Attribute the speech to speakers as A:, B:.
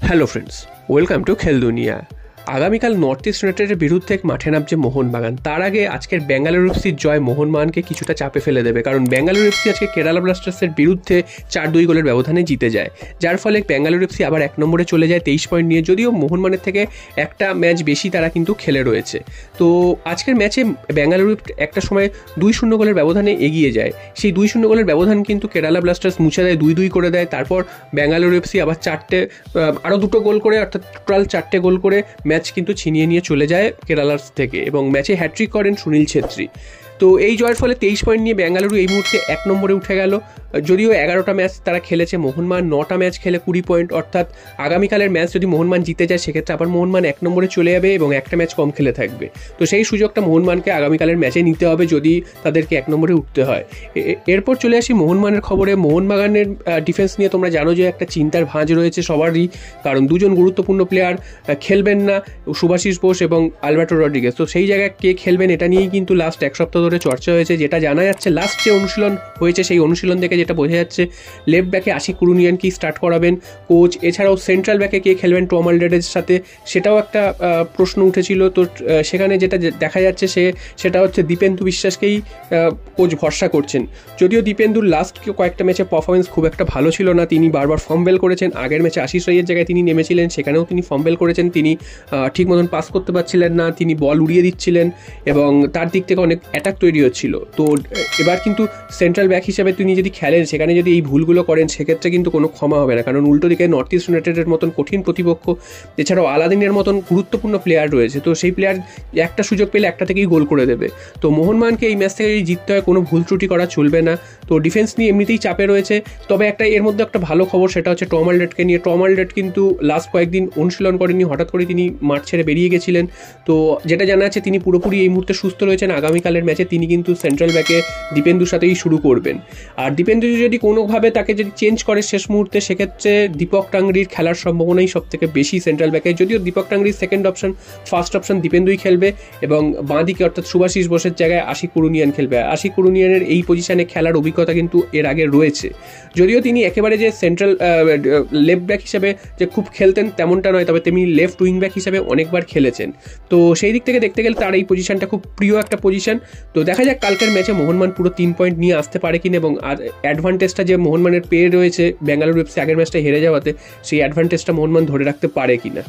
A: Hello friends, welcome to খেল দুনিয়া। আগামীকাল নর্থ ইস্ট ইউনাইটেডের বিরুদ্ধে মাঠে নামছে মোহনবাগান। তার আগে আজকের বেঙ্গালুরু এফসির জয় মোহনবাগানকে কিছুটা চাপে ফেলে দেবে, কারণ বেঙ্গালুরু এফসি আজকে কেরালা ব্লাস্টার্সের বিরুদ্ধে 4-2 গোলের ব্যবধানে জিতে যায়, যার ফলে বেঙ্গালুরু এফসি আবার 1 নম্বরে চলে যায় 23 পয়েন্ট নিয়ে। যদিও মোহনবাগানের থেকে একটা ম্যাচ বেশি তারা কিন্তু খেলে রয়েছে। তো আজকের ম্যাচে বেঙ্গালুরু একটা সময় 2-0 গোলের ব্যবধানে এগিয়ে যায়। সেই 2-0 গোলের ব্যবধান কিন্তু কেরালা ব্লাস্টার্স মুছে দেয়, 2-2 করে দেয়। তারপর বেঙ্গালুরু এফসি আবার আরও 2 গোল করে, অর্থাৎ টোটাল 4 গোল করে ম্যাচ কিন্তু ছিনিয়ে নিয়ে চলে যায় কেরালার থেকে, এবং ম্যাচে হ্যাট্রিক করেন সুনীল ছেত্রী। তো এই জয়ের ফলে 23 পয়েন্ট নিয়ে বেঙ্গালুরু এই মুহূর্তে 1 নম্বরে উঠে গেল। যদিও 11টা ম্যাচ তারা খেলেছে, মোহনবাগান 9টা ম্যাচ খেলে 20 পয়েন্ট, অর্থাৎ আগামীকালের ম্যাচ যদি মোহনবাগান জিতে যায় সেক্ষেত্রে আবার মোহনবাগান 1 নম্বরে চলে যাবে এবং একটা ম্যাচ কম খেলে থাকবে। তো সেই সুযোগটা মোহনবাগানকে আগামীকালের ম্যাচে নিতে হবে যদি তাদেরকে 1 নম্বরে উঠতে হয়। এরপর চলে আসি মোহনবাগানের খবরে। মোহনবাগানের ডিফেন্স নিয়ে তোমরা জানো যে একটা চিন্তার ভাঁজ রয়েছে সবারই, কারণ দুজন গুরুত্বপূর্ণ প্লেয়ার খেলবেন না, শুভাশিস বোস এবং আলবার্টো রড্রিগেজ। তো সেই জায়গায় কে খেলবেন এটা নিয়েই কিন্তু লাস্ট 1 সপ্তাহ ধরে চর্চা হয়েছে। যেটা জানা যাচ্ছে, লাস্ট যে অনুশীলন হয়েছে সেই অনুশীলন থেকে যেটা বোঝা যাচ্ছে, লেফট ব্যাকে আশিক কুরুনিয়ানকেই স্টার্ট করাবেন কোচ। এছাড়াও সেন্ট্রাল ব্যাকে কে খেলবেন টোম আলডারেজের সাথে, সেটাও একটা প্রশ্ন উঠেছিল। তো সেখানে যেটা দেখা যাচ্ছে সেটা হচ্ছে দীপেন্দু বিশ্বাসকেই কোচ ভরসা করছেন। যদিও দীপেন্দুর লাস্ট কয়েকটা ম্যাচে পারফরমেন্স খুব একটা ভালো ছিল না, তিনি বারবার ফর্মবেল করেছেন। আগের ম্যাচে আশিস রাইয়ের জায়গায় তিনি নেমেছিলেন, সেখানেও তিনি ফর্মবেল করেছেন। তিনি ঠিক মতন পাস করতে পারছিলেন না, তিনি বল উড়িয়ে দিচ্ছিলেন এবং তার দিক থেকে অনেক অ্যাটাক তৈরি হচ্ছিল। তো এবার কিন্তু সেন্ট্রাল ব্যাক হিসেবে তিনি যদি খেলেন, সেখানে যদি এই ভুলগুলো করেন সেক্ষেত্রে কিন্তু কোনো ক্ষমা হবে না, কারণ উল্টো দিকে নর্থ ইস্ট ইউনাইটেডের মতন কঠিন প্রতিপক্ষ, এছাড়াও আলাদিনের মতন গুরুত্বপূর্ণ প্লেয়ার রয়েছে। তো সেই প্লেয়ার একটা সুযোগ পেলে একটা থেকেই গোল করে দেবে। তো মোহনবাগানকে এই ম্যাচ থেকে জিততে হয়, কোনো ভুল ত্রুটি করা চলবে না। তো ডিফেন্স নিয়ে এমনিতেই চাপে রয়েছে। তবে এর মধ্যে একটা ভালো খবর, সেটা হচ্ছে টম আলডারেজকে নিয়ে। টম আলডারেজ কিন্তু লাস্ট কয়েকদিন অনুশীলন করেনি, হঠাৎ করে তিনি মাঠ ছেড়ে বেরিয়ে গেছিলেন। তো যেটা জানা যাচ্ছে তিনি পুরোপুরি এই মুহূর্তে সুস্থ রয়েছেন। আগামীকালের ম্যাচে তিনি কিন্তু সেন্ট্রাল ব্যাকে দীপেন্দুর সাথেই শুরু করবেন। আর দীপেন্দু যদি কোনোভাবে তাকে যদি চেঞ্জ করে শেষ মুহূর্তে, সেক্ষেত্রে দীপক টাংরির খেলার সম্ভাবনাই সব থেকে বেশি সেন্ট্রাল ব্যাকে। যদিও দীপক টাংরির সেকেন্ড অপশন, ফার্স্ট অপশন দীপেন্দুই খেলবে এবং বাঁ দিকে অর্থাৎ শুভাশিস বোসের জায়গায় আশিক কুরুনিয়ান খেলবে। আশিক কুরুনিয়ানের এই পজিশনে খেলার অভিজ্ঞতা কিন্তু এর আগে রয়েছে। যদিও তিনি একেবারে যে সেন্ট্রাল লেফট ব্যাক হিসেবে যে খুব খেলতেন তেমনটা নয়, তবে তিনি লেফট উইং ব্যাক হিসেবে অনেকবার খেলেছেন। তো সেই দিক থেকে দেখতে গেলে তার এই পজিশনটা খুব প্রিয় একটা পজিশন। তো দেখা যাক কালকের ম্যাচে মোহনবাগান পুরো 3 পয়েন্ট নিয়ে আসতে পারে কিনা, এবং আর অ্যাডভান্টেজটা যে মোহনবাগানের পেয়ে রয়েছে বেঙ্গালুরু এফসি আগের ম্যাচটা হেরে যাওয়াতে, সেই অ্যাডভান্টেজটা মোহনবাগান ধরে রাখতে পারে কিনা।